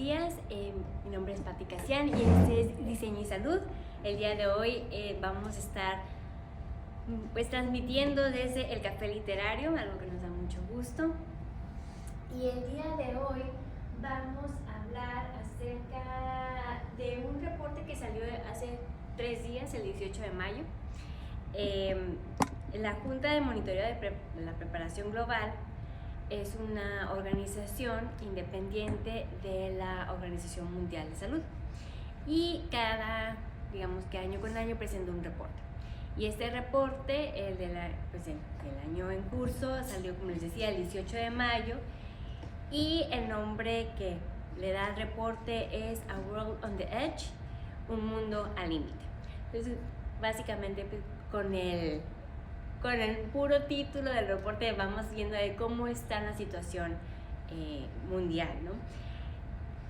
días, mi nombre es Patti Casian y este es Diseño y Salud. El día de hoy vamos a estar pues transmitiendo desde el Café Literario, algo que nos da mucho gusto. Y el día de hoy vamos a hablar acerca de un reporte que salió hace 3 días, el 18 de mayo. La Junta de Monitoreo de la Preparación Global es una organización independiente de la Organización Mundial de Salud y digamos que año con año presenta un reporte. Y este reporte, el año en curso, salió, como les decía, el 18 de mayo y el nombre que le da al reporte es A World on the Edge, un mundo al límite. Entonces, básicamente, pues, con el puro título del reporte vamos viendo de cómo está la situación mundial, ¿no?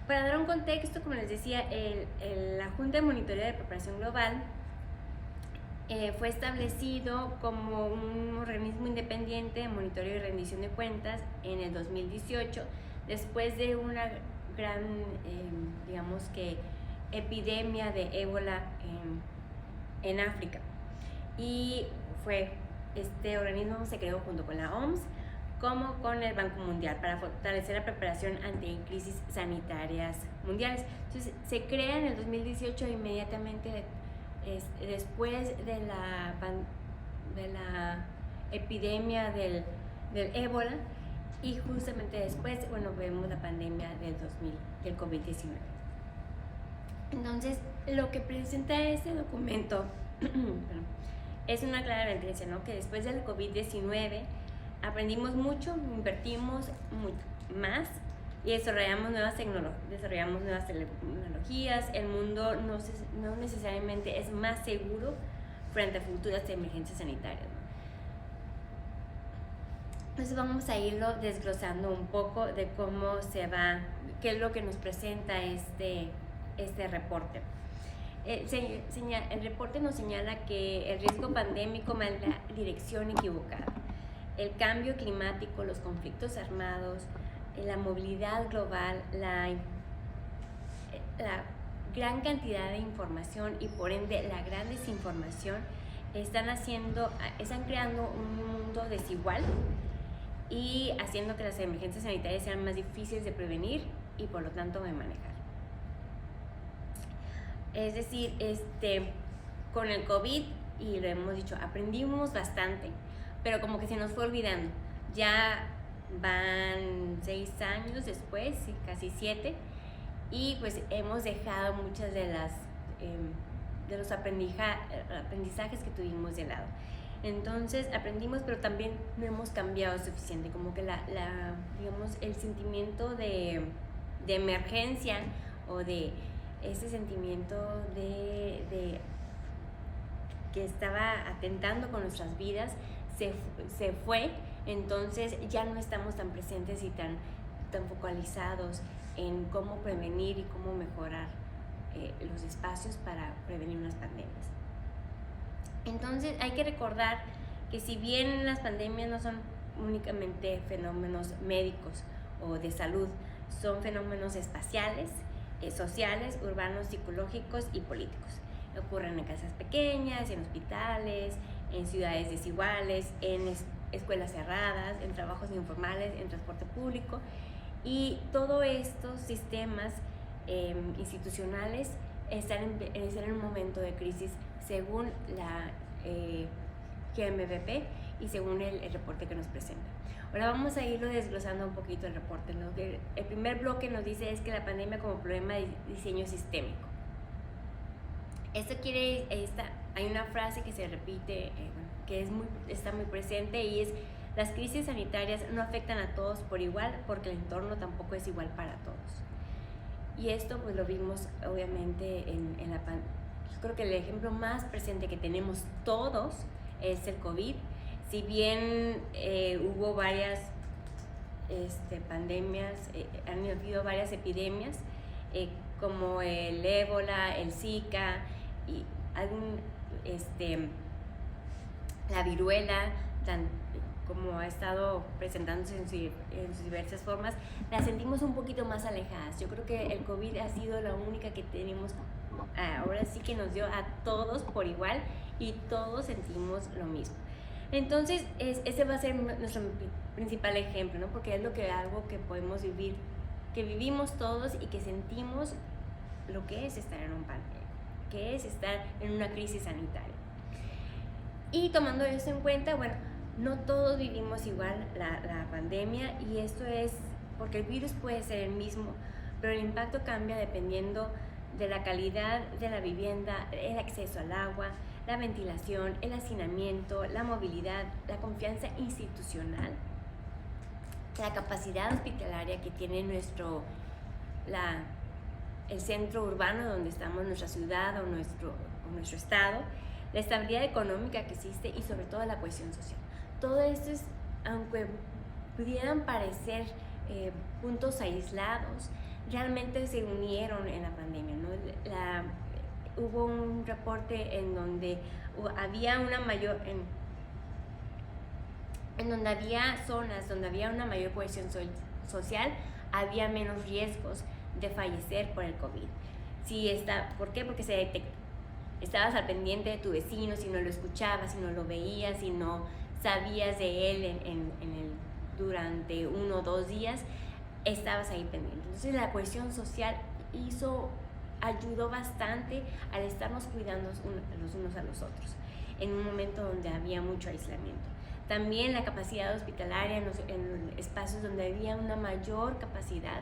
Para dar un contexto, como les decía, la Junta de Monitoreo de Preparación Global fue establecido como un organismo independiente de monitoreo y rendición de cuentas en el 2018, después de una gran, digamos que, epidemia de ébola en África. Y este organismo se creó junto con la OMS como con el Banco Mundial para fortalecer la preparación ante crisis sanitarias mundiales. Entonces se crea en el 2018 inmediatamente después de la epidemia del ébola, y justamente después, vemos la pandemia del COVID-19. Entonces, lo que presenta este documento es una clara evidencia, ¿no? Que después del COVID-19 aprendimos mucho, invertimos más y desarrollamos nuevas tecnologías. El mundo no necesariamente es más seguro frente a futuras emergencias sanitarias, ¿no? Entonces vamos a irlo desglosando un poco de qué es lo que nos presenta este reporte. El reporte nos señala que el riesgo pandémico va en la dirección equivocada. El cambio climático, los conflictos armados, la movilidad global, la gran cantidad de información y por ende la gran desinformación están creando un mundo desigual y haciendo que las emergencias sanitarias sean más difíciles de prevenir y por lo tanto de manejar. Es decir, con el COVID, y lo hemos dicho, aprendimos bastante, pero como que se nos fue olvidando. Ya van 6 años después, casi 7, y pues hemos dejado muchas de los aprendizajes que tuvimos de lado. Entonces aprendimos, pero también no hemos cambiado suficiente, como que digamos, el sentimiento de emergencia o de ese sentimiento de que estaba atentando con nuestras vidas se fue. Entonces ya no estamos tan presentes y tan focalizados en cómo prevenir y cómo mejorar los espacios para prevenir unas pandemias. Entonces hay que recordar que si bien las pandemias no son únicamente fenómenos médicos o de salud, son fenómenos espaciales, sociales, urbanos, psicológicos y políticos. Ocurren en casas pequeñas, en hospitales, en ciudades desiguales, en escuelas cerradas, en trabajos informales, en transporte público, y todos estos sistemas institucionales están en un momento de crisis según la GMBP y según el reporte que nos presenta. Ahora vamos a irlo desglosando un poquito el reporte, ¿no? El primer bloque nos dice es que la pandemia como problema de diseño sistémico. Hay una frase que se repite, que está muy presente, y es: las crisis sanitarias no afectan a todos por igual porque el entorno tampoco es igual para todos. Y esto pues lo vimos obviamente en la pandemia. Yo creo que el ejemplo más presente que tenemos todos es el COVID. Si bien hubo varias pandemias, han habido varias epidemias como el ébola, el Zika y la viruela, como ha estado presentándose en sus diversas formas, las sentimos un poquito más alejadas. Yo creo que el COVID ha sido la única que tenemos, ahora sí que nos dio a todos por igual y todos sentimos lo mismo. Entonces, ese va a ser nuestro principal ejemplo, ¿no? Porque es algo que podemos vivir, que vivimos todos y que sentimos lo que es estar en un pandemia, que es estar en una crisis sanitaria. Y tomando eso en cuenta, bueno, no todos vivimos igual la pandemia, y esto es porque el virus puede ser el mismo, pero el impacto cambia dependiendo de la calidad de la vivienda, el acceso al agua, la ventilación, el hacinamiento, la movilidad, la confianza institucional, la capacidad hospitalaria que tiene el centro urbano donde estamos, nuestra ciudad o nuestro estado, la estabilidad económica que existe y sobre todo la cohesión social. Todo esto es, aunque pudieran parecer puntos aislados, realmente se unieron en la pandemia, ¿no? Hubo un reporte en donde había una mayor, en donde había zonas donde había una mayor cohesión social, había menos riesgos de fallecer por el COVID. ¿Por qué? Porque se detectó. Estabas al pendiente de tu vecino, si no lo escuchabas, si no lo veías, si no sabías de él durante 1 o 2 días, estabas ahí pendiente. Entonces la cohesión social ayudó bastante al estarnos cuidando los unos a los otros en un momento donde había mucho aislamiento. También la capacidad hospitalaria en espacios donde había una mayor capacidad,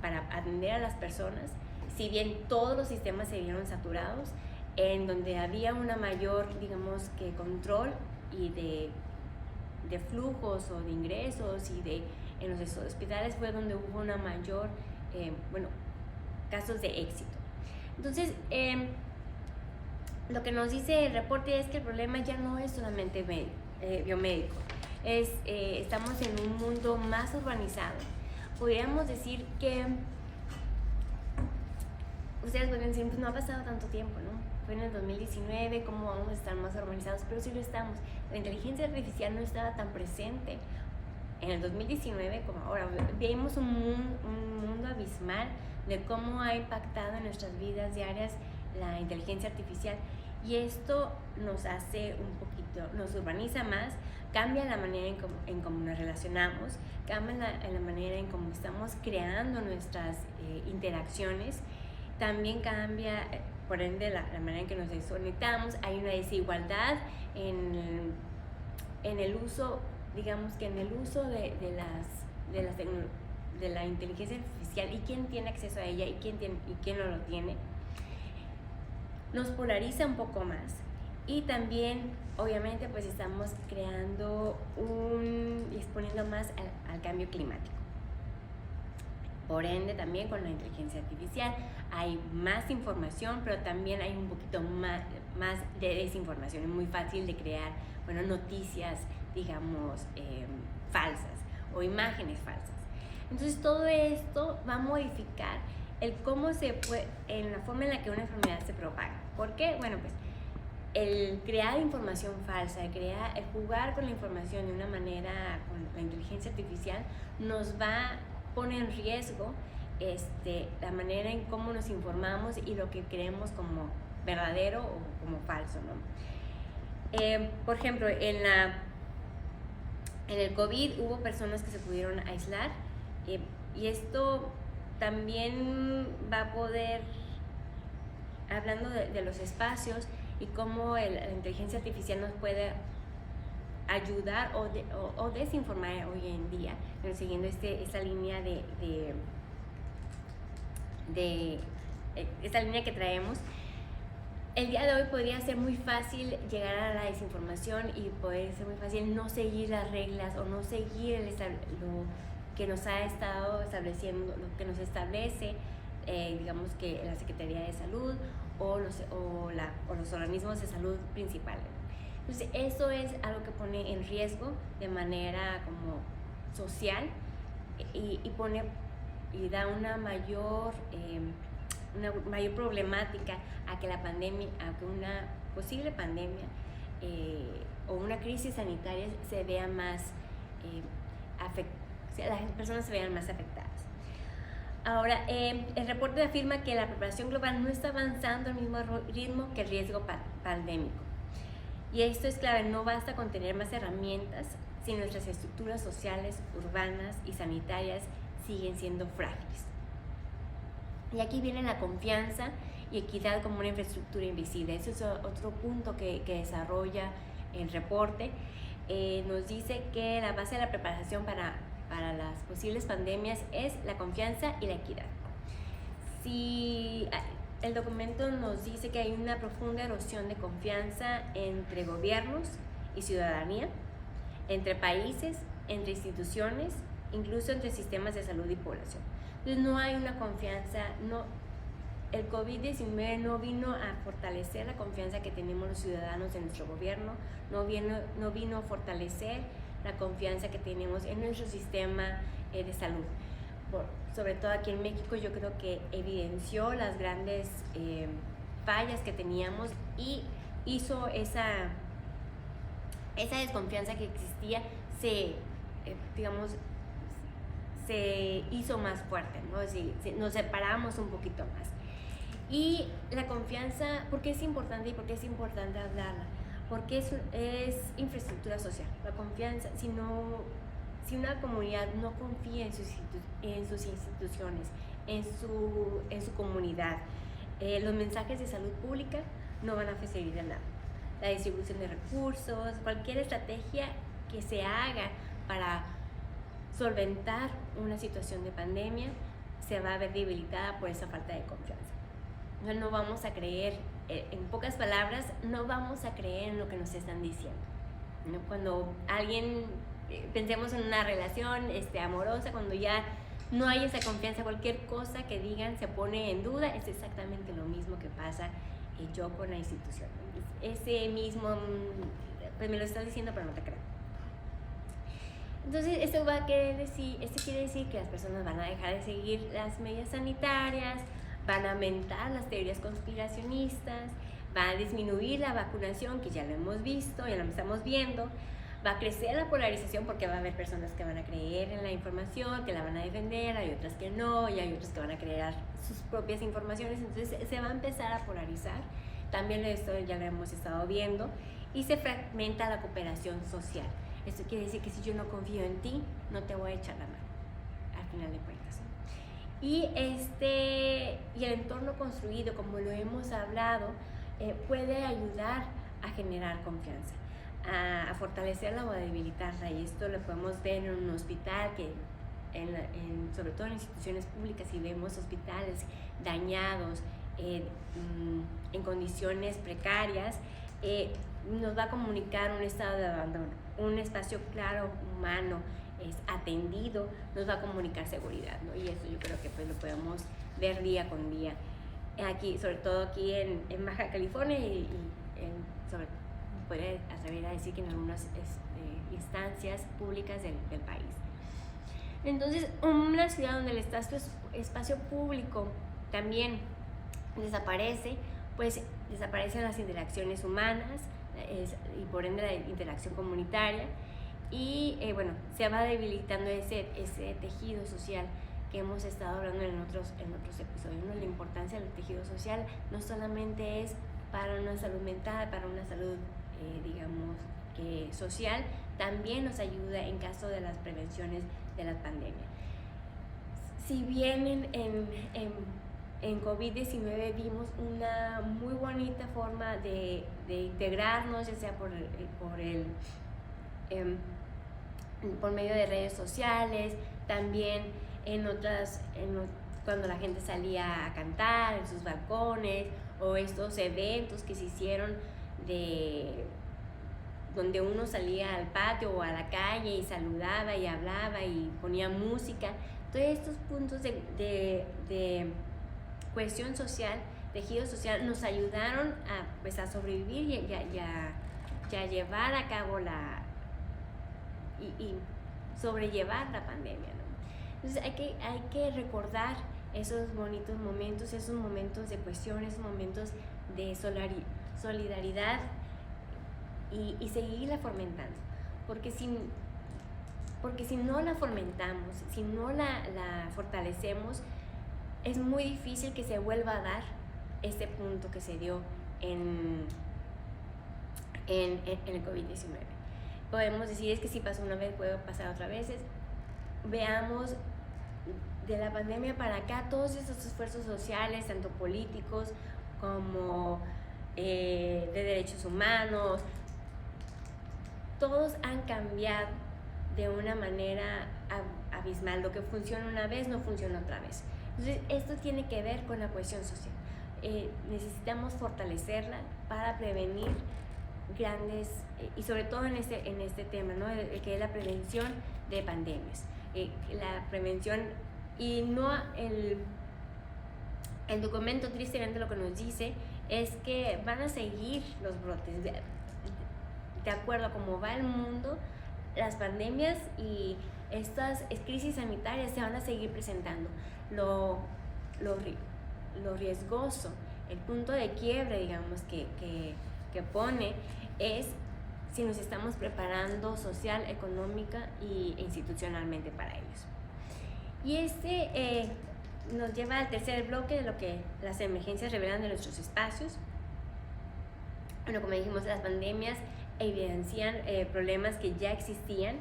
para atender a las personas, si bien todos los sistemas se vieron saturados, en donde había una mayor, digamos, que control y de flujos o de ingresos en los hospitales fue donde hubo una mayor, casos de éxito. Entonces, lo que nos dice el reporte es que el problema ya no es solamente biomédico, estamos en un mundo más urbanizado. Podríamos decir que ustedes pueden decir, pues no ha pasado tanto tiempo, ¿no? Fue en el 2019, ¿cómo vamos a estar más urbanizados? Pero sí lo estamos. La inteligencia artificial no estaba tan presente en el 2019 como ahora. Vimos un mundo abismal de cómo ha impactado en nuestras vidas diarias la inteligencia artificial, y esto nos hace nos urbaniza más, cambia la manera en cómo nos relacionamos, cambia la manera en cómo estamos creando nuestras interacciones, también cambia, por ende, la manera en que nos desconectamos. Hay una desigualdad en el uso, digamos que en el uso de la inteligencia artificial, y quién tiene acceso a ella y quién no lo tiene. Nos polariza un poco más, y también obviamente pues estamos creando y exponiendo más al cambio climático. Por ende, también con la inteligencia artificial hay más información, pero también hay un poquito más de desinformación. Es muy fácil de crear noticias, digamos, falsas o imágenes falsas. Entonces todo esto va a modificar en la forma en la que una enfermedad se propaga. ¿Por qué? Bueno, pues el crear información falsa, el jugar con la información de una manera, con la inteligencia artificial, pone en riesgo la manera en cómo nos informamos y lo que creemos como verdadero o como falso, ¿no? Por ejemplo, en el COVID hubo personas que se pudieron aislar, y esto también va a poder, hablando de los espacios y cómo la inteligencia artificial nos puede ayudar o desinformar hoy en día, pero siguiendo esta línea esta línea que traemos. El día de hoy podría ser muy fácil llegar a la desinformación, y poder ser muy fácil no seguir las reglas o no seguir lo que nos ha estado estableciendo, lo que nos establece, digamos que la Secretaría de Salud o los organismos de salud principales. Entonces, eso es algo que pone en riesgo de manera como social, y da una mayor problemática a que una posible pandemia o una crisis sanitaria se vea más las personas se vean más afectadas. Ahora, el reporte afirma que la preparación global no está avanzando al mismo ritmo que el riesgo pandémico. Y esto es clave, no basta con tener más herramientas si nuestras estructuras sociales, urbanas y sanitarias siguen siendo frágiles. Y aquí viene la confianza y equidad como una infraestructura invisible. Ese es otro punto que desarrolla el reporte. Nos dice que la base de la preparación para las posibles pandemias es la confianza y la equidad. El documento nos dice que hay una profunda erosión de confianza entre gobiernos y ciudadanía, entre países, entre instituciones, incluso entre sistemas de salud y población. Entonces no hay una confianza, el COVID-19 no vino a fortalecer la confianza que tenemos los ciudadanos en nuestro gobierno, no vino a fortalecer la confianza que tenemos en nuestro sistema de salud. Sobre todo aquí en México, yo creo que evidenció las grandes fallas que teníamos y hizo esa desconfianza que existía, se hizo más fuerte, ¿no? Nos separamos un poquito más. Y la confianza, ¿por qué es importante y por qué es importante hablarla? Porque es infraestructura social. La confianza, si una comunidad no confía en sus instituciones, en su comunidad, los mensajes de salud pública no van a servir de nada. La distribución de recursos, cualquier estrategia que se haga para solventar una situación de pandemia se va a ver debilitada por esa falta de confianza. No vamos a creer, en pocas palabras, no vamos a creer en lo que nos están diciendo, ¿no? Cuando pensemos en una relación amorosa, cuando ya no hay esa confianza, cualquier cosa que digan se pone en duda, es exactamente lo mismo que pasa yo con la institución. Ese mismo, pues me lo estás diciendo, pero no te creo. Entonces, esto quiere decir que las personas van a dejar de seguir las medidas sanitarias, van a aumentar las teorías conspiracionistas, va a disminuir la vacunación, que ya lo hemos visto, ya lo estamos viendo, va a crecer la polarización porque va a haber personas que van a creer en la información, que la van a defender, hay otras que no, y hay otras que van a crear sus propias informaciones, entonces se va a empezar a polarizar. También esto ya lo hemos estado viendo, y se fragmenta la cooperación social. Esto quiere decir que si yo no confío en ti, no te voy a echar la mano, al final de cuentas. Y el entorno construido, como lo hemos hablado, puede ayudar a generar confianza, a fortalecerla o a debilitarla. Y esto lo podemos ver en un hospital, sobre todo en instituciones públicas, si vemos hospitales dañados, en condiciones precarias, nos va a comunicar un estado de abandono. Un espacio claro, humano, atendido, nos va a comunicar seguridad, ¿no? Y eso yo creo que pues lo podemos ver día con día. Aquí, sobre todo aquí en Baja California puede atrever a decir que en algunas instancias públicas del país. Entonces, una ciudad donde el espacio público también desaparece, pues desaparecen las interacciones humanas y por ende la interacción comunitaria, y se va debilitando ese tejido social que hemos estado hablando en otros episodios, ¿no? La importancia del tejido social no solamente es para una salud mental, para una salud social, también nos ayuda en caso de las prevenciones de la pandemia. Si bien en COVID-19 vimos una muy bonita forma de integrarnos, ya sea por medio de redes sociales, también cuando la gente salía a cantar en sus balcones, o estos eventos que se hicieron donde uno salía al patio o a la calle y saludaba y hablaba y ponía música. Todos estos puntos de cohesión social, tejido social, nos ayudaron a sobrevivir y a llevar a cabo y sobrellevar la pandemia, ¿no? Entonces hay que recordar esos bonitos momentos, esos momentos de cohesión, esos momentos de solidaridad y seguirla fomentando. Porque si no la fomentamos, si no la fortalecemos, es muy difícil que se vuelva a dar este punto que se dio en el COVID-19. Podemos decir, es que si pasó una vez, puede pasar otra vez. Veamos de la pandemia para acá todos estos esfuerzos sociales, tanto políticos como de derechos humanos, todos han cambiado de una manera abismal. Lo que funciona una vez no funciona otra vez. Entonces, esto tiene que ver con la cohesión social. Necesitamos fortalecerla para prevenir grandes, y sobre todo en este tema, ¿no? Que es la prevención de pandemias. La prevención, y no el documento tristemente lo que nos dice es que van a seguir los brotes. De acuerdo a cómo va el mundo, las pandemias y estas crisis sanitarias se van a seguir presentando. Lo riesgoso, el punto de quiebre, digamos, que pone es si nos estamos preparando social, económica e institucionalmente para ellos. Y nos lleva al tercer bloque de lo que las emergencias revelan de nuestros espacios. Bueno, como dijimos, las pandemias evidencian problemas que ya existían.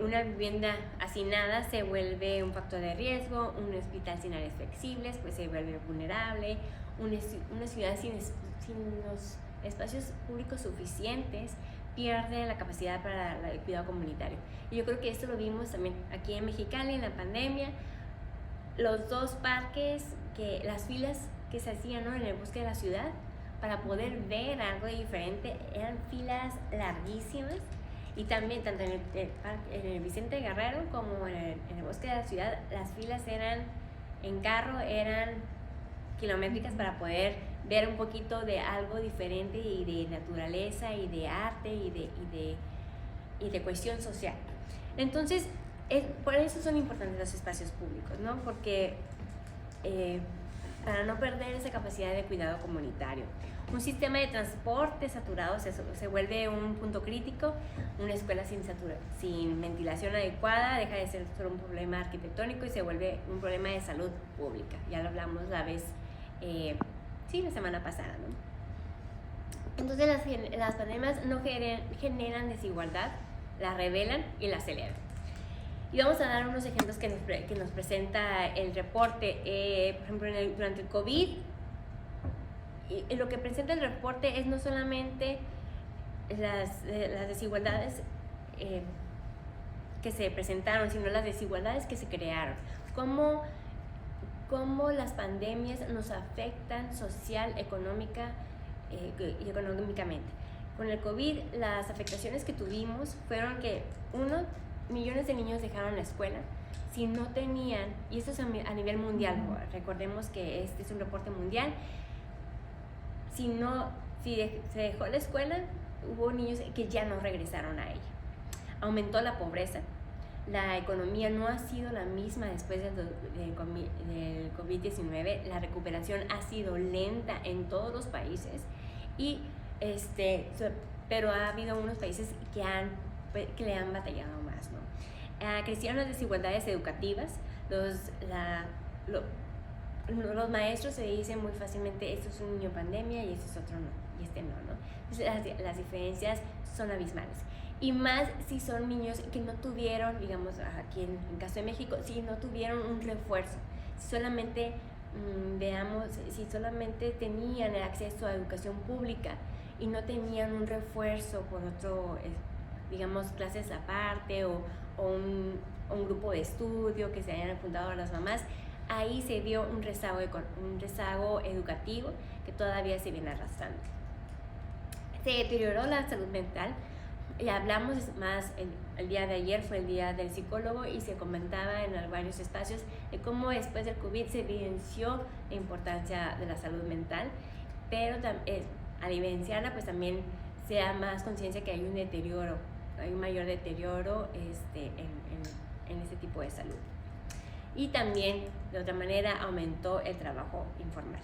Una vivienda hacinada se vuelve un factor de riesgo, un hospital sin áreas flexibles pues se vuelve vulnerable, una ciudad sin los espacios públicos suficientes pierde la capacidad para el cuidado comunitario. Y yo creo que esto lo vimos también aquí en Mexicali en la pandemia. Los dos parques, las filas que se hacían, ¿no?, en el bosque de la ciudad para poder ver algo diferente, eran filas larguísimas. Y también tanto en el Vicente Guerrero como en el bosque de la ciudad, las filas en carro eran kilométricas para poder ver un poquito de algo diferente y de naturaleza y de arte y de cohesión social. Entonces, por eso son importantes los espacios públicos, ¿no? Porque para no perder esa capacidad de cuidado comunitario. Un sistema de transporte saturado se vuelve un punto crítico. Una escuela sin ventilación adecuada deja de ser solo un problema arquitectónico y se vuelve un problema de salud pública. Ya lo hablamos la semana pasada, ¿no? Entonces las pandemias no generan desigualdad, la revelan y la aceleran. Y vamos a dar unos ejemplos que nos presenta el reporte. Por ejemplo, durante el COVID, y lo que presenta el reporte es no solamente las desigualdades que se presentaron, sino las desigualdades que se crearon. Cómo las pandemias nos afectan social, económica y económicamente. Con el COVID, las afectaciones que tuvimos fueron que, millones de niños dejaron la escuela si no tenían, y esto es a nivel mundial, recordemos que este es un reporte mundial. Si se dejó la escuela, hubo niños que ya no regresaron a ella. Aumentó la pobreza, la economía no ha sido la misma después del COVID-19, la recuperación ha sido lenta en todos los países, pero ha habido unos países que le han batallado más, ¿no? Crecieron las desigualdades educativas, los maestros se dicen muy fácilmente, esto es un niño en pandemia y este es otro no, y este no, ¿no? Entonces las diferencias son abismales. Y más si son niños que no tuvieron, digamos, aquí en caso de México, si no tuvieron un refuerzo, si solamente, si solamente tenían el acceso a educación pública y no tenían un refuerzo por otro, digamos, clases aparte o un grupo de estudio que se hayan fundado a las mamás, ahí se vio un rezago educativo que todavía se viene arrastrando. Se deterioró la salud mental. Y hablamos más, el día de ayer fue el día del psicólogo y se comentaba en varios espacios de cómo después del COVID se evidenció la importancia de la salud mental, pero al evidenciarla pues también se da más conciencia que hay un deterioro, hay un mayor deterioro en este tipo de salud. Y también de otra manera aumentó el trabajo informal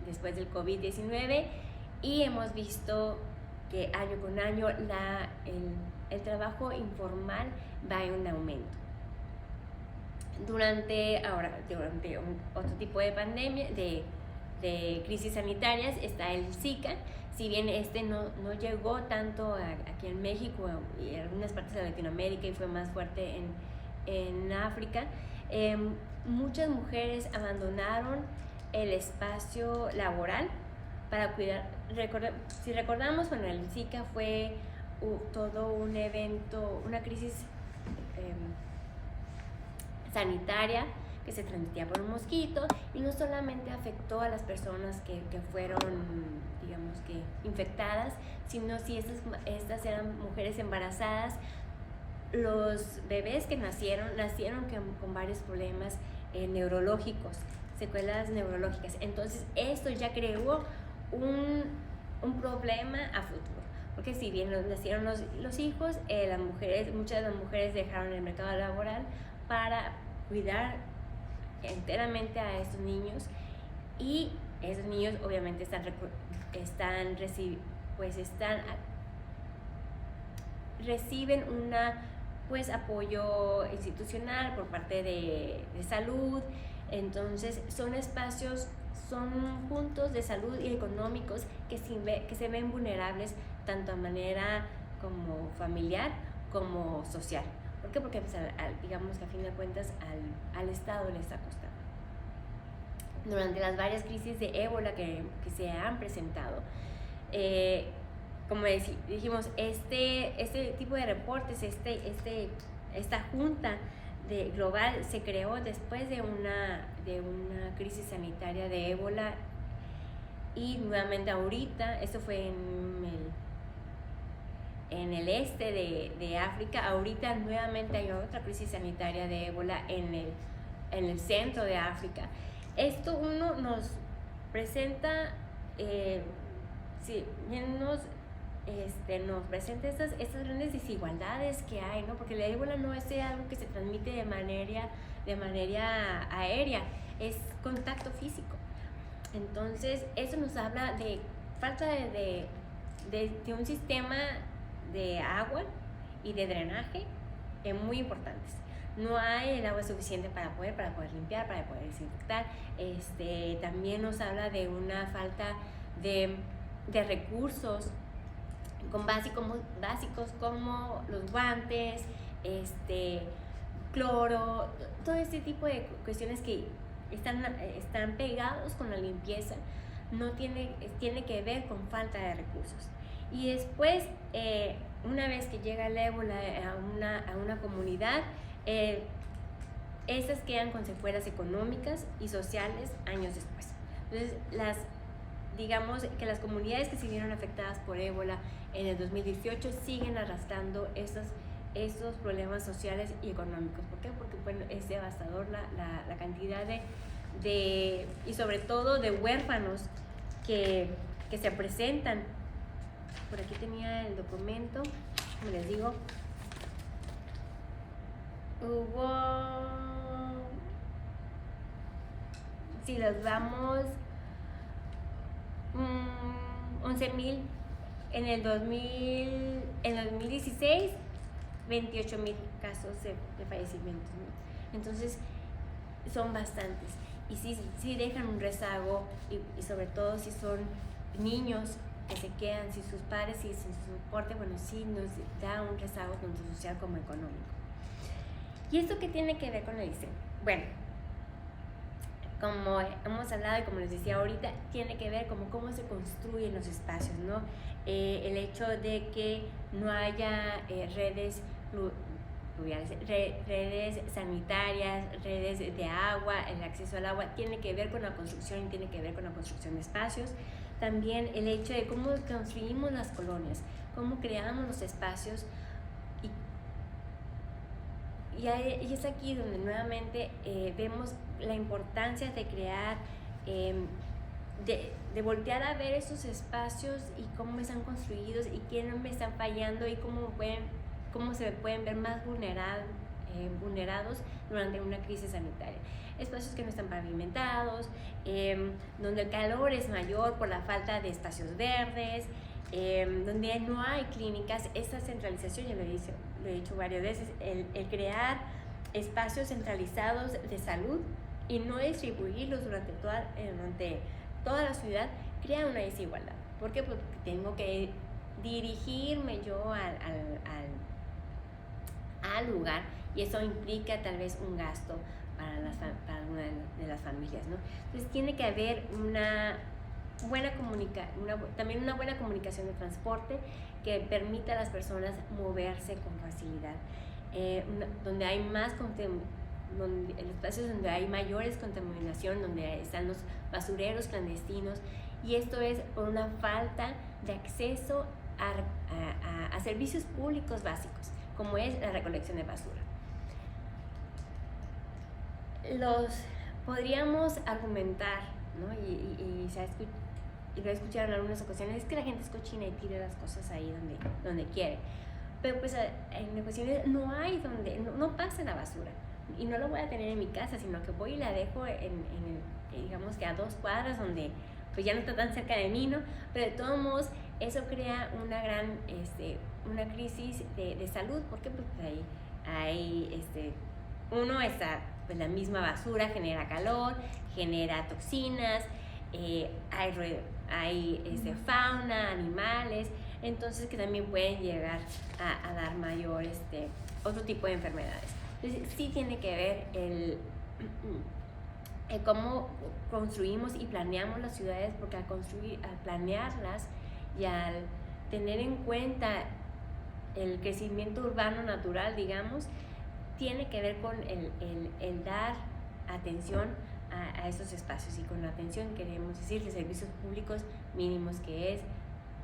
después del COVID-19 y hemos visto que año con año el trabajo informal va en aumento. Durante otro tipo de pandemia, de crisis sanitarias, está el Zika. Si bien no llegó tanto aquí en México y en algunas partes de Latinoamérica y fue más fuerte en África, muchas mujeres abandonaron el espacio laboral para cuidar. Si recordamos, bueno, el Zika fue todo un evento, una crisis sanitaria que se transmitía por un mosquito, y no solamente afectó a las personas que fueron, digamos que, infectadas, sino si estas eran mujeres embarazadas. Los bebés que nacieron con varios problemas neurológicos, secuelas neurológicas. Entonces esto ya creó un problema a futuro, porque si bien nacieron los hijos, muchas de las mujeres dejaron el mercado laboral para cuidar enteramente a estos niños, y esos niños obviamente reciben apoyo institucional por parte de salud. Entonces son puntos de salud y económicos que se ven vulnerables tanto a manera como familiar como social. ¿Por qué? Porque digamos que a fin de cuentas al Estado le está costando. Durante las varias crisis de ébola que se han presentado, como dijimos, este tipo de reportes, esta junta global se creó después de una crisis sanitaria de ébola, y nuevamente ahorita, esto fue en el este de África. Ahorita nuevamente hay otra crisis sanitaria de ébola en el centro de África. Esto nos presenta, nos presenta estas grandes desigualdades que hay, ¿no? Porque la ébola no es algo que se transmite de manera aérea, es contacto físico. Entonces eso nos habla de falta de un sistema de agua y de drenaje muy importantes. No hay el agua suficiente para poder limpiar, para poder desinfectar. También nos habla de una falta de recursos básicos como los guantes, cloro, todo este tipo de cuestiones que están pegados con la limpieza. Tiene que ver con falta de recursos. Y después, una vez que llega el ébola a una comunidad, estas quedan con secuelas económicas y sociales años después. Entonces, digamos que las comunidades que se vieron afectadas por ébola en el 2018 siguen arrastrando estos problemas sociales y económicos. ¿Por qué? Porque es devastador la cantidad y sobre todo de huérfanos que se presentan. Por aquí tenía el documento, como les digo, si los vamos, 11,000 en el 2016, 28,000 casos de fallecimientos, ¿no? Entonces son bastantes, y sí dejan un rezago, y sobre todo si son niños que se quedan sin sus padres y sin su soporte, sí nos da un rezago tanto social como económico. ¿Y esto qué tiene que ver con el diseño? Bueno, como hemos hablado y como les decía ahorita, tiene que ver como cómo se construyen los espacios, ¿no? El hecho de que no haya redes pluviales, redes sanitarias, redes de agua, el acceso al agua, tiene que ver con la construcción y tiene que ver con la construcción de espacios. También el hecho de cómo construimos las colonias, cómo creamos los espacios, y es aquí donde nuevamente vemos la importancia de crear, de voltear a ver esos espacios y cómo están construidos y quiénes me están fallando y cómo se pueden ver más vulnerados durante una crisis sanitaria. Espacios que no están pavimentados, donde el calor es mayor por la falta de espacios verdes, donde no hay clínicas, esa centralización, ya lo he dicho varias veces, el crear espacios centralizados de salud y no distribuirlos durante toda la ciudad, crea una desigualdad. ¿Por qué? Porque tengo que dirigirme yo al lugar, y eso implica tal vez un gasto para alguna de las familias, ¿no? Entonces tiene que haber también una buena comunicación de transporte que permita a las personas moverse con facilidad, donde hay en espacios donde hay mayores contaminación, donde están los basureros clandestinos, y esto es por una falta de acceso a servicios públicos básicos, como es la recolección de basura. Podríamos argumentar, ¿no? y lo he escuchado en algunas ocasiones, es que la gente es cochina y tira las cosas ahí donde quiere. Pero pues en ocasiones no pasa la basura, y no lo voy a tener en mi casa, sino que voy y la dejo digamos que a 2 cuadras, donde pues ya no está tan cerca de mí, ¿no? Pero de todos modos eso crea una crisis de salud, porque pues ahí pues la misma basura genera calor, genera toxinas, hay fauna, animales, entonces que también pueden llegar a dar otro tipo de enfermedades. Entonces sí tiene que ver cómo construimos y planeamos las ciudades, porque al planearlas y al tener en cuenta el crecimiento urbano natural, digamos, tiene que ver con el dar atención a estos espacios, y con la atención queremos decir de servicios públicos mínimos, que es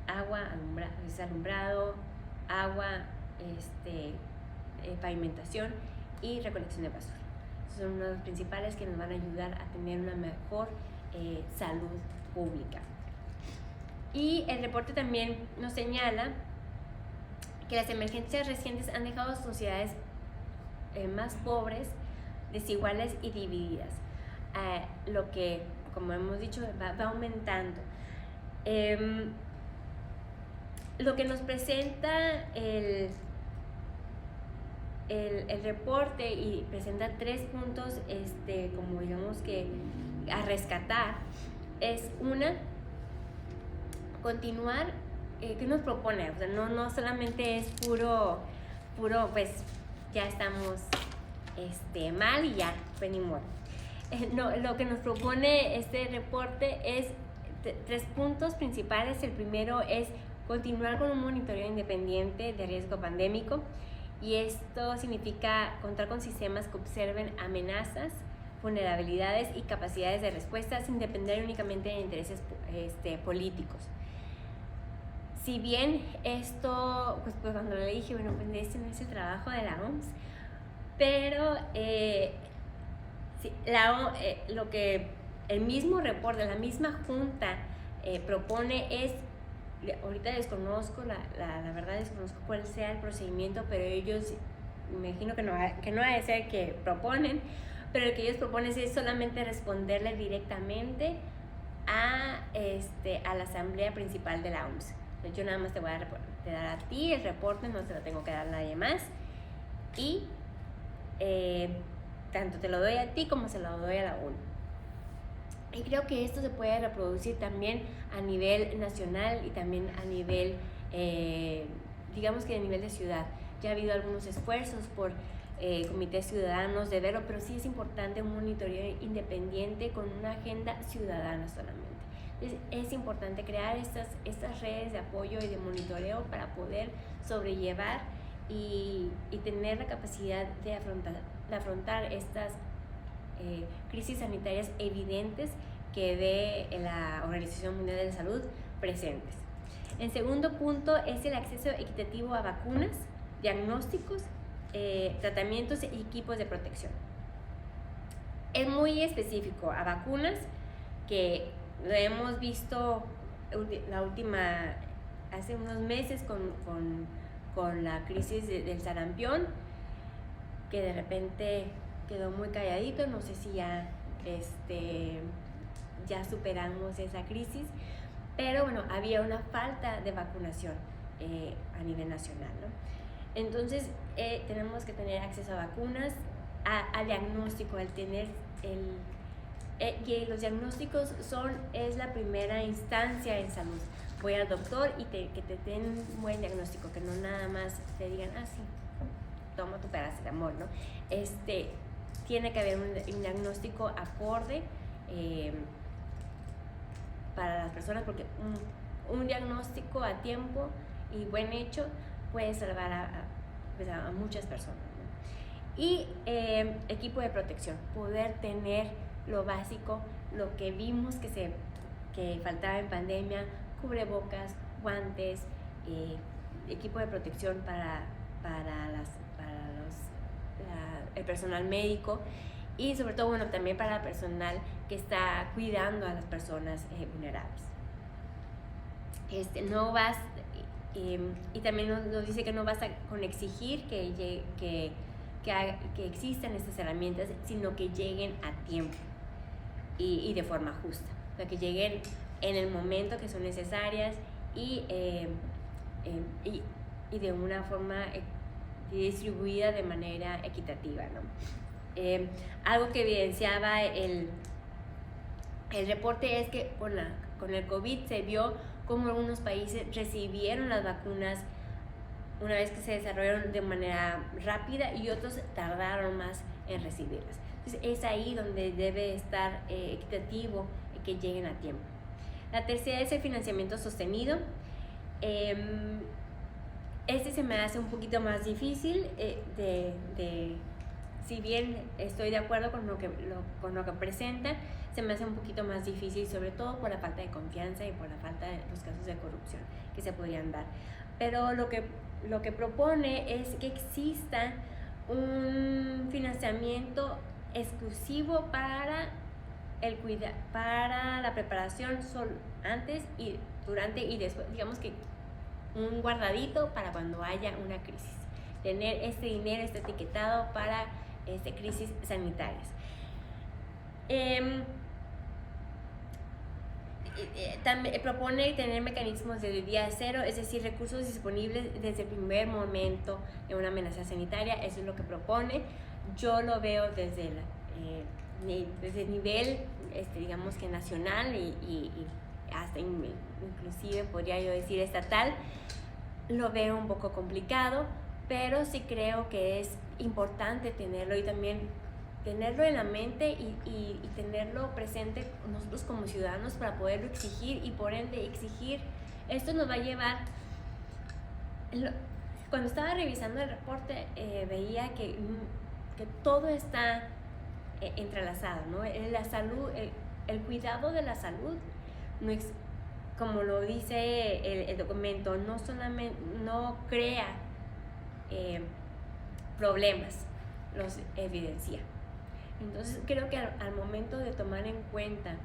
agua, alumbrado, agua, pavimentación y recolección de basura. Son uno de los principales que nos van a ayudar a tener una mejor salud pública. Y el reporte también nos señala que las emergencias recientes han dejado a sociedades más pobres, desiguales y divididas, lo que, como hemos dicho, va aumentando. Lo que nos presenta el reporte, y presenta 3 puntos como digamos que a rescatar, es continuar. ¿Qué nos propone? O sea, no solamente es puro pues ya estamos mal y ya venimos. No, lo que nos propone este reporte es 3 puntos principales. El primero es continuar con un monitoreo independiente de riesgo pandémico, y esto significa contar con sistemas que observen amenazas, vulnerabilidades y capacidades de respuesta sin depender únicamente de intereses políticos. Si bien esto, pues cuando le dije, bueno, pues este no es el trabajo de la OMS, pero lo que el mismo reporte, la misma junta propone es, ahorita desconozco, la verdad desconozco cuál sea el procedimiento, pero ellos, me imagino que no ha de ser que proponen, pero lo que ellos proponen es solamente responderle directamente a la Asamblea Principal de la OMS. Entonces yo nada más te voy a dar a ti el reporte, no se lo tengo que dar a nadie más, y tanto te lo doy a ti como se lo doy a la ONU. Y creo que esto se puede reproducir también a nivel nacional y también a nivel, digamos que a nivel de ciudad. Ya ha habido algunos esfuerzos por comités ciudadanos de verlo, pero sí es importante un monitoreo independiente con una agenda ciudadana solamente. Entonces es importante crear estas redes de apoyo y de monitoreo para poder sobrellevar y tener la capacidad de afrontar estas crisis sanitarias evidentes que ve la Organización Mundial de la Salud presentes. El segundo punto es el acceso equitativo a vacunas, diagnósticos, tratamientos y equipos de protección. Es muy específico a vacunas, que lo hemos visto hace unos meses con la crisis del sarampión, que de repente quedó muy calladito. No sé si ya superamos esa crisis, pero bueno, había una falta de vacunación a nivel nacional, ¿no? Entonces tenemos que tener acceso a vacunas, al diagnóstico, al tener y los diagnósticos es la primera instancia en salud. Voy al doctor y que te den un buen diagnóstico, que no nada más te digan, sí, toma tu paracetamol, ¿no? Tiene que haber un diagnóstico acorde para las personas, porque un diagnóstico a tiempo y buen hecho puede salvar a muchas personas, ¿no? Y equipo de protección, poder tener lo básico, lo que vimos que faltaba en pandemia: cubrebocas, guantes, equipo de protección para el personal médico, y sobre todo, bueno, también para el personal que está cuidando a las personas vulnerables. No vas, y también nos dice que no basta con exigir que existan estas herramientas, sino que lleguen a tiempo y de forma justa, o sea, que lleguen en el momento que son necesarias y de una forma distribuida de manera equitativa, ¿no? Algo que evidenciaba el reporte es que con el COVID se vio cómo algunos países recibieron las vacunas una vez que se desarrollaron de manera rápida y otros tardaron más en recibirlas. Entonces es ahí donde debe estar equitativo y que lleguen a tiempo. La tercera es el financiamiento sostenido. Se me hace un poquito más difícil si bien estoy de acuerdo con lo que presenta, se me hace un poquito más difícil, sobre todo por la falta de confianza y por la falta de los casos de corrupción que se podrían dar. Pero lo que propone es que exista un financiamiento exclusivo para la preparación antes y durante y después, digamos que un guardadito para cuando haya una crisis, tener este dinero etiquetado para crisis sanitarias. También propone tener mecanismos de día cero, es decir, recursos disponibles desde el primer momento de una amenaza sanitaria. Eso es lo que propone. Yo lo veo desde el nivel, digamos que nacional y hasta inclusive podría yo decir estatal. Lo veo un poco complicado, pero sí creo que es importante tenerlo, y también tenerlo en la mente y tenerlo presente nosotros como ciudadanos para poderlo exigir, y por ende exigir. Esto nos va a llevar, cuando estaba revisando el reporte veía que todo está entrelazado, ¿no? La salud, el cuidado de la salud, como lo dice el documento, no solamente no crea problemas, los evidencia. Entonces creo que al momento de tomar en cuenta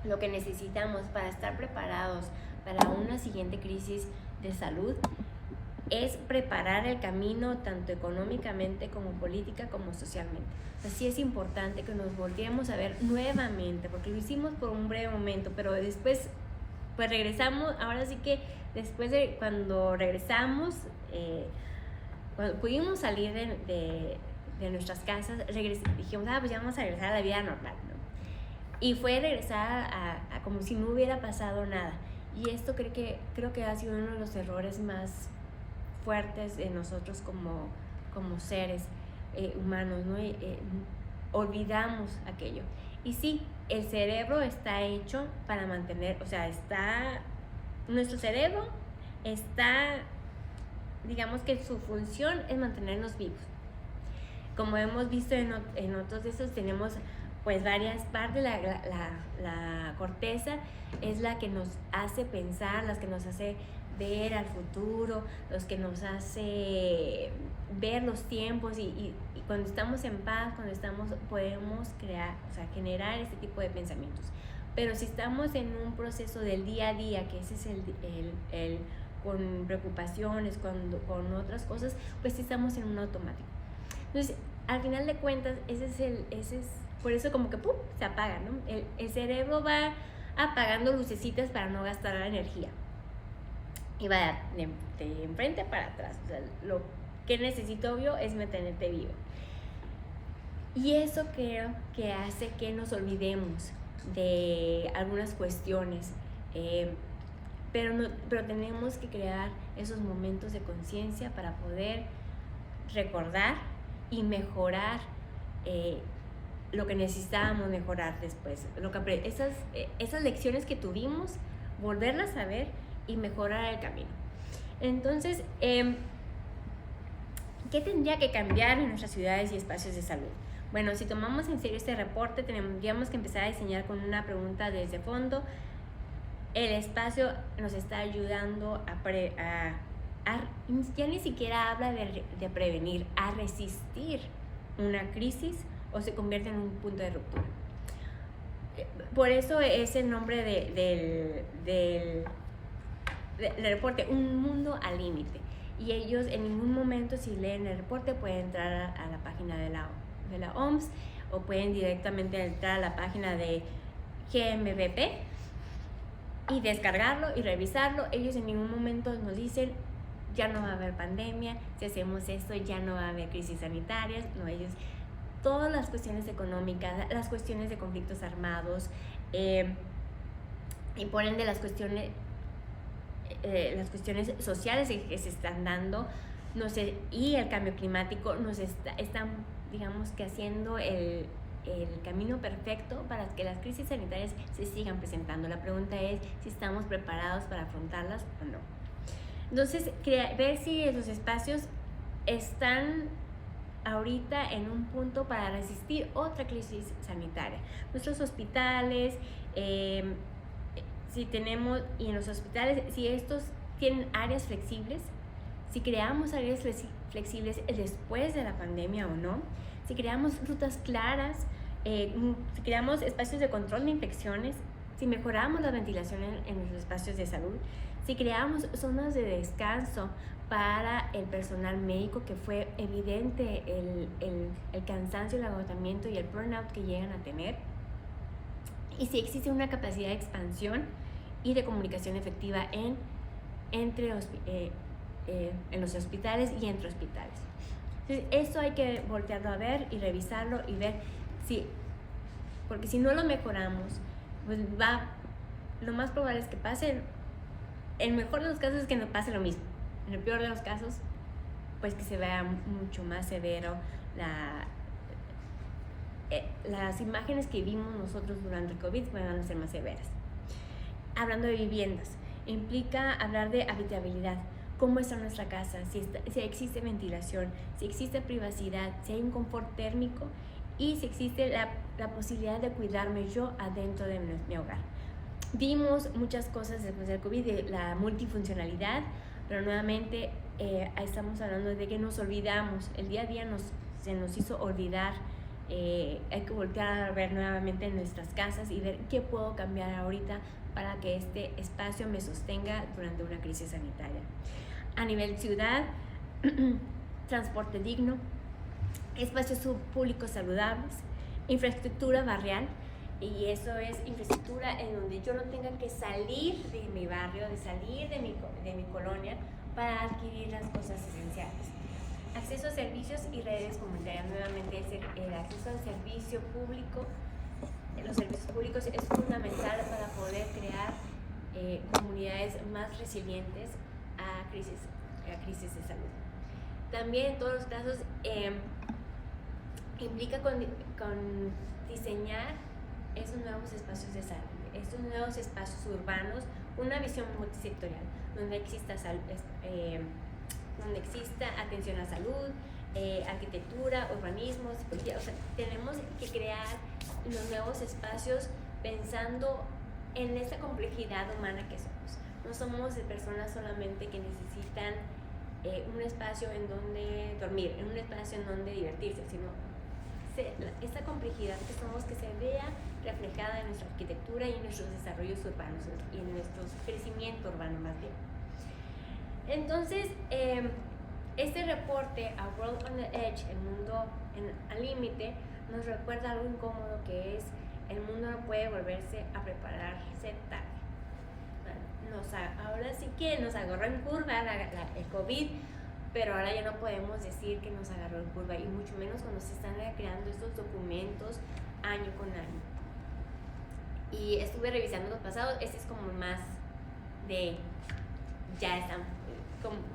lo que necesitamos para estar preparados para una siguiente crisis de salud, es preparar el camino tanto económicamente como política como socialmente. Así es importante que nos volvamos a ver nuevamente, porque lo hicimos por un breve momento, pero después pues regresamos. Ahora sí que después de cuando regresamos, cuando pudimos salir de nuestras casas, dijimos, pues ya vamos a regresar a la vida normal, ¿no? Y fue regresar a como si no hubiera pasado nada. Y esto creo que ha sido uno de los errores más fuertes de nosotros como seres humanos, ¿no? Olvidamos aquello. Y sí, el cerebro está hecho para mantener, o sea, nuestro cerebro está, digamos que su función es mantenernos vivos. Como hemos visto en otros de esos, tenemos pues varias partes. La corteza es la que nos hace pensar, las que nos hace ver al futuro, los que nos hace ver los tiempos, y cuando estamos en paz, podemos crear, o sea, generar este tipo de pensamientos. Pero si estamos en un proceso del día a día, que ese es el con preocupaciones, con otras cosas, pues estamos en un automático. Entonces, al final de cuentas, ese es por eso como que ¡pum!, se apaga, ¿no? El cerebro va apagando lucecitas para no gastar la energía. Y vaya de enfrente para atrás. O sea, lo que necesito obvio es mantenerte vivo. Y eso creo que hace que nos olvidemos de algunas cuestiones. Pero tenemos que crear esos momentos de conciencia para poder recordar y mejorar lo que necesitábamos mejorar después. Esas lecciones que tuvimos, volverlas a ver y mejorar el camino. Entonces, ¿qué tendría que cambiar en nuestras ciudades y espacios de salud? Bueno, si tomamos en serio este reporte, tendríamos que empezar a diseñar con una pregunta desde fondo. El espacio nos está ayudando ya ni siquiera habla de prevenir, a resistir una crisis o se convierte en un punto de ruptura. Por eso es el nombre del reporte, Un Mundo al Límite. Y ellos en ningún momento, si leen el reporte, pueden entrar a la página de la OMS o pueden directamente entrar a la página de GMBP y descargarlo y revisarlo. Ellos en ningún momento nos dicen ya no va a haber pandemia, si hacemos esto ya no va a haber crisis sanitarias. No, ellos, todas las cuestiones económicas, las cuestiones de conflictos armados y por ende las cuestiones sociales que se están dando, y el cambio climático nos están, digamos que haciendo el camino perfecto para que las crisis sanitarias se sigan presentando. La pregunta es si estamos preparados para afrontarlas o no. Entonces, ver si los espacios están ahorita en un punto para resistir otra crisis sanitaria. Nuestros hospitales, si tenemos, y en los hospitales, si estos tienen áreas flexibles, si creamos áreas flexibles después de la pandemia o no, si creamos rutas claras, si creamos espacios de control de infecciones, si mejoramos la ventilación en los espacios de salud, si creamos zonas de descanso para el personal médico, que fue evidente el cansancio, el agotamiento y el burnout que llegan a tener, y si existe una capacidad de expansión y de comunicación efectiva en los hospitales y entre hospitales. Entonces, eso hay que voltearlo a ver y revisarlo y ver porque si no lo mejoramos, pues lo más probable es que pase. El mejor de los casos es que no pase lo mismo. En el peor de los casos, pues que se vea mucho más severo las imágenes que vimos nosotros durante el COVID van a ser más severas. Hablando de viviendas, implica hablar de habitabilidad. ¿Cómo está nuestra casa? Si existe ventilación, si existe privacidad, si hay un confort térmico y si existe la posibilidad de cuidarme yo adentro de mi hogar. Vimos muchas cosas después del COVID, de la multifuncionalidad, pero nuevamente estamos hablando de que nos olvidamos. El día a día se nos hizo olvidar. Hay que voltear a ver nuevamente en nuestras casas y ver qué puedo cambiar ahorita para que este espacio me sostenga durante una crisis sanitaria. A nivel ciudad, transporte digno, espacios públicos saludables, infraestructura barrial, y eso es infraestructura en donde yo no tenga que salir de mi barrio, de salir de mi colonia para adquirir las cosas esenciales. Acceso a servicios y redes comunitarias. Nuevamente, el acceso al servicio público, los servicios públicos es fundamental para poder crear comunidades más resilientes a crisis de salud. También en todos los casos implica con diseñar esos nuevos espacios de salud, estos nuevos espacios urbanos, una visión multisectorial, donde exista atención a salud, arquitectura, urbanismo, psicología. O sea, tenemos que crear los nuevos espacios pensando en esta complejidad humana que somos. No somos personas solamente que necesitan un espacio en donde dormir, un espacio en donde divertirse, sino esta complejidad que somos, que se vea reflejada en nuestra arquitectura y en nuestros desarrollos urbanos y en nuestro crecimiento urbano más bien. Entonces, este reporte, A World on the Edge, el mundo al límite, nos recuerda algo incómodo, que es el mundo no puede volverse a prepararse tarde. Ahora sí que nos agarró en curva el COVID, pero ahora ya no podemos decir que nos agarró en curva, y mucho menos cuando se están creando estos documentos año con año. Y estuve revisando los pasados, este es como más de, ya estamos,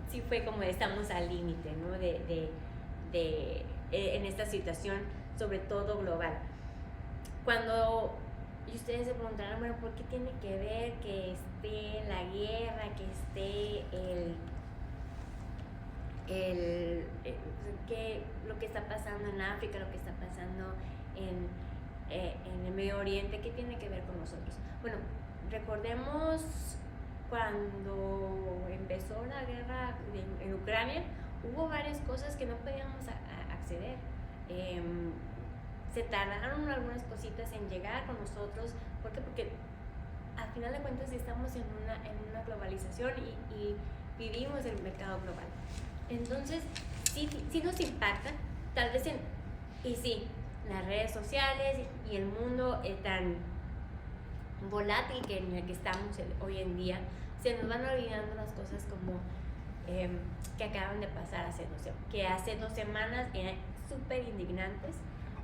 sí fue como estamos al límite, ¿no? En esta situación, sobre todo global. Y ustedes se preguntarán, bueno, ¿por qué tiene que ver que esté la guerra, que esté lo que está pasando en África, lo que está pasando en el Medio Oriente? ¿Qué tiene que ver con nosotros? Bueno, recordemos cuando empezó la guerra en Ucrania, hubo varias cosas que no podíamos acceder. Se tardaron algunas cositas en llegar con nosotros. ¿Por qué? Porque al final de cuentas estamos en una globalización y vivimos en el mercado global. Entonces, sí nos impacta, tal vez y sí, las redes sociales y el mundo tan volátil en el que estamos hoy en día, se nos van olvidando las cosas como que acaban de pasar hace 2 semanas, eran súper indignantes.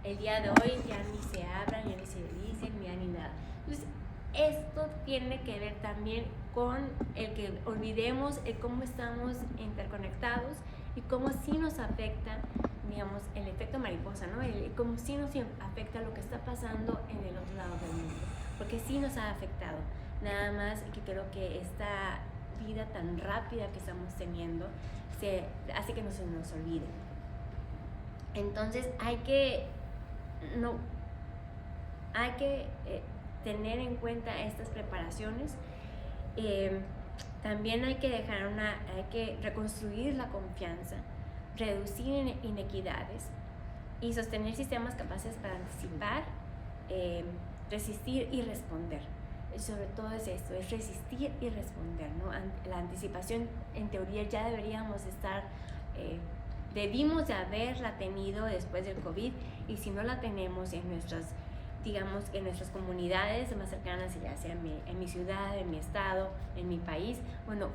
El día de hoy ya ni se hablan, ya ni se dicen, ya ni nada. Entonces, esto tiene que ver también con el que olvidemos cómo estamos interconectados y cómo sí nos afecta, digamos, el efecto mariposa, ¿no? Cómo sí nos afecta lo que está pasando en el otro lado del mundo, porque sí nos ha afectado. Nada más que creo que esta vida tan rápida que estamos teniendo hace que no se nos olvide. Entonces hay que tener en cuenta estas preparaciones. También hay que reconstruir la confianza, reducir inequidades y sostener sistemas capaces para anticipar, resistir y responder. Sobre todo es esto, es resistir y responder, ¿no? La anticipación, en teoría, ya debimos de haberla tenido después del COVID, y si no la tenemos en nuestras comunidades más cercanas, ya sea en mi ciudad, en mi estado, en mi país, bueno,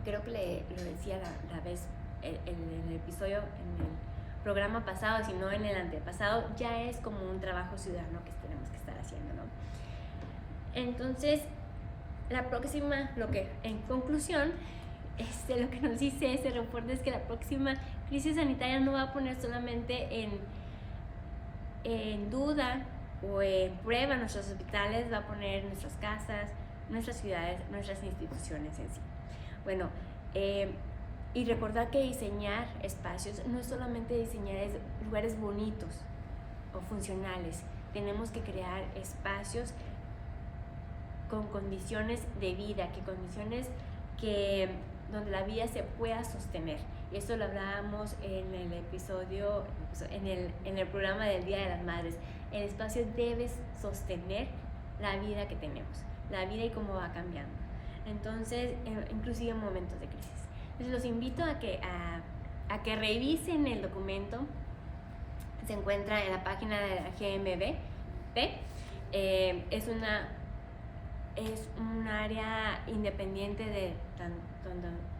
creo que lo decía la vez, en el episodio, en el programa pasado, si no en el antepasado, ya es como un trabajo ciudadano que tenemos que estar haciendo, ¿no? Entonces, en conclusión, lo que nos dice ese reporte es que la próxima crisis sanitaria no va a poner solamente en duda o en prueba nuestros hospitales, va a poner nuestras casas, nuestras ciudades, nuestras instituciones en sí. Bueno, y recordar que diseñar espacios no es solamente diseñar lugares bonitos o funcionales. Tenemos que crear espacios con condiciones de vida, donde la vida se pueda sostener. Y esto lo hablábamos en el episodio, en el programa del Día de las Madres. El espacio debe sostener la vida que tenemos, la vida y cómo va cambiando. Entonces, inclusive en momentos de crisis. Entonces, los invito a que revisen el documento. Se encuentra en la página de la GMB. Es un área independiente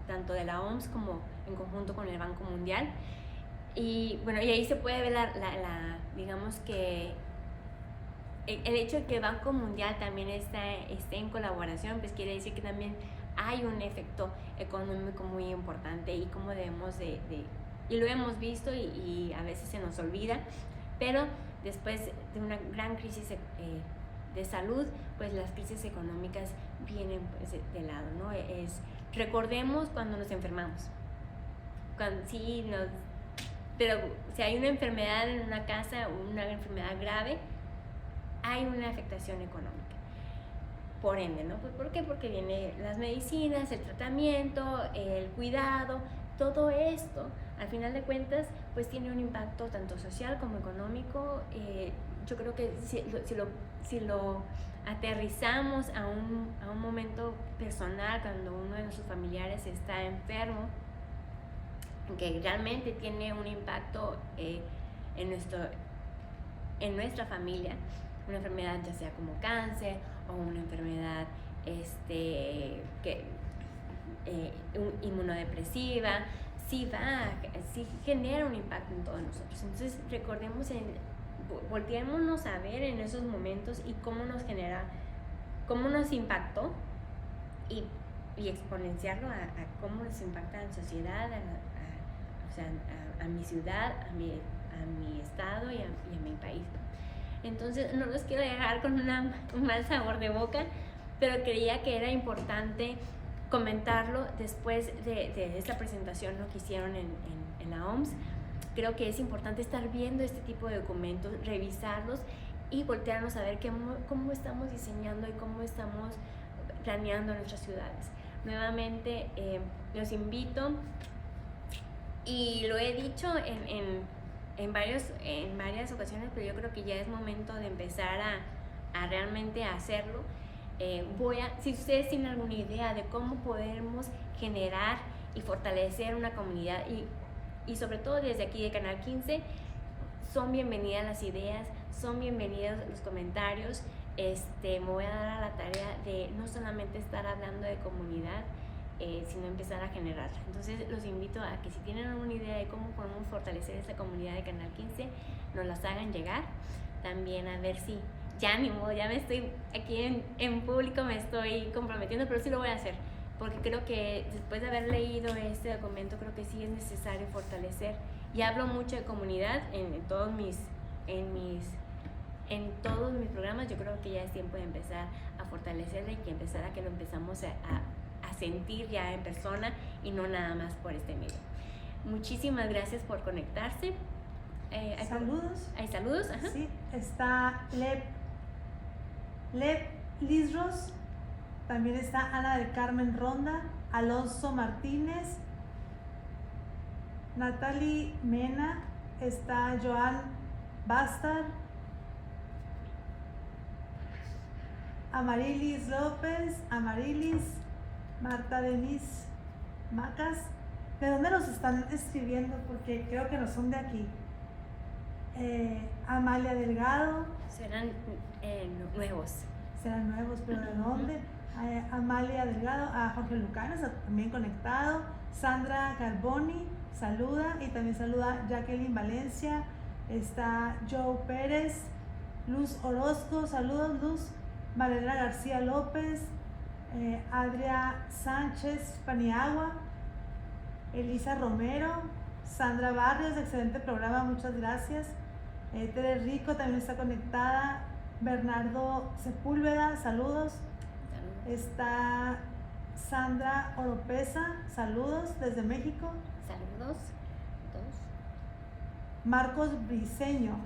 tanto de la OMS como en conjunto con el Banco Mundial. Y bueno, y ahí se puede ver digamos que el hecho de que el Banco Mundial también esté en colaboración, pues quiere decir que también hay un efecto económico muy importante, y cómo debemos y lo hemos visto y a veces se nos olvida, pero después de una gran crisis de salud, pues las crisis económicas vienen pues de lado, ¿no? Recordemos cuando nos enfermamos, pero si hay una enfermedad en una casa, una enfermedad grave, hay una afectación económica. Por ende, ¿no? Pues, ¿por qué? Porque vienen las medicinas, el tratamiento, el cuidado, todo esto, al final de cuentas, pues tiene un impacto tanto social como económico. Yo creo que si lo aterrizamos a un momento personal, cuando uno de nuestros familiares está enfermo, que realmente tiene un impacto en en nuestra familia, una enfermedad ya sea como cáncer o una enfermedad inmunodepresiva, sí genera un impacto en todos nosotros. Entonces recordemos, volteémonos a ver en esos momentos y cómo nos genera, cómo nos impactó y exponenciarlo a cómo nos impacta en la sociedad, a mi ciudad, a mi estado y a mi país. Entonces no los quiero dejar con un mal sabor de boca, pero creía que era importante comentarlo después de esta presentación, lo que hicieron en la OMS. Creo que es importante estar viendo este tipo de documentos, revisarlos y voltearnos a ver cómo estamos diseñando y cómo estamos planeando nuestras ciudades. Nuevamente, los invito, y lo he dicho en varias ocasiones, pero yo creo que ya es momento de empezar a realmente hacerlo. Si ustedes tienen alguna idea de cómo podemos generar y fortalecer una comunidad, y sobre todo desde aquí de Canal 15, son bienvenidas las ideas, son bienvenidos los comentarios. Me voy a dar a la tarea de no solamente estar hablando de comunidad, sino empezar a generarla. Entonces los invito a que si tienen alguna idea de cómo podemos fortalecer esta comunidad de Canal 15, nos las hagan llegar. También a ver si ya me estoy aquí en público, me estoy comprometiendo, pero sí lo voy a hacer, porque creo que después de haber leído este documento, creo que sí es necesario fortalecer, y hablo mucho de comunidad en todos mis programas. Yo creo que ya es tiempo de empezar a fortalecerla y que lo empezamos a sentir ya en persona y no nada más por este medio. Muchísimas gracias por conectarse. Saludos. ¿Hay saludos? Ajá. Sí, está Lev Lisros, también está Ana del Carmen Ronda, Alonso Martínez, Natalie Mena, está Joan Bastar, Amarilis López, Marta Denise Macas. ¿De dónde nos están escribiendo? Porque creo que no son de aquí. Amalia Delgado. Serán nuevos. Serán nuevos, pero ¿de dónde? Amalia Delgado, a Jorge Lucanes, también conectado. Sandra Carboni saluda, y también saluda Jacqueline Valencia. Está Joe Pérez, Luz Orozco, saludos Luz. Valeria García López, Adria Sánchez Paniagua, Elisa Romero, Sandra Barrios, excelente programa, muchas gracias. Tere Rico también está conectada. Bernardo Sepúlveda, saludos. Está Sandra Oropesa, saludos desde México. Saludos. Marcos Briceño.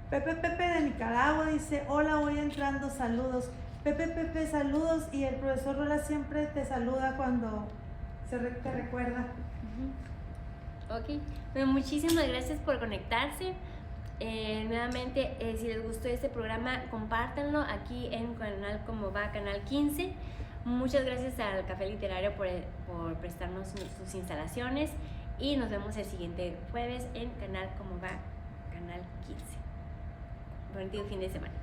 Pepe de Nicaragua dice: hola, voy entrando, saludos. Pepe, saludos, y el profesor Rola siempre te saluda cuando te recuerda. Ok, bueno, muchísimas gracias por conectarse. Nuevamente, si les gustó este programa, compártanlo aquí en Canal Como Va, Canal 15. Muchas gracias al Café Literario por prestarnos sus instalaciones, y nos vemos el siguiente jueves en Canal Como Va, Canal 15. Buen fin de semana.